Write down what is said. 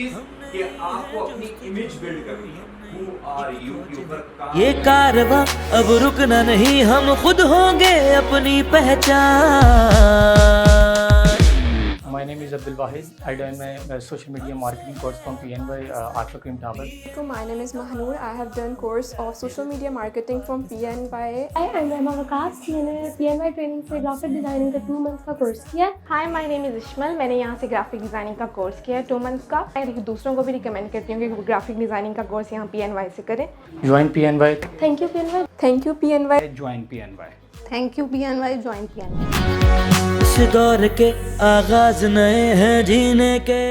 चीज कि आपको अपनी इमेज बिल्ड करनी है। Who are you के ऊपर काम ये कारवां अब रुकना नहीं, हम खुद होंगे अपनी पहचान। My name is Abdul Wahid. I done my social media marketing course from PNY Arthur Cream Tower. My name is Mahnoor. I have done course of social media marketing from PNY. Hi, I'm Emma Waqas. मैंने PNY training से graphic designing का 2 months का course किया। Hi my name is Ishmal. मैंने यहाँ से graphic designing का course किया है 2 मंथ्स का। मैं दूसरों को भी रिकमेंड करती हूँ कि ग्राफिक डिज़ाइनिंग का कोर्स यहाँ PNY से करें। Join PNY. Thank you PNY। Thank you PNY. Join PNY. Thank you PNY, join PNY। इस दौर के आगाज नए हैं जीने के।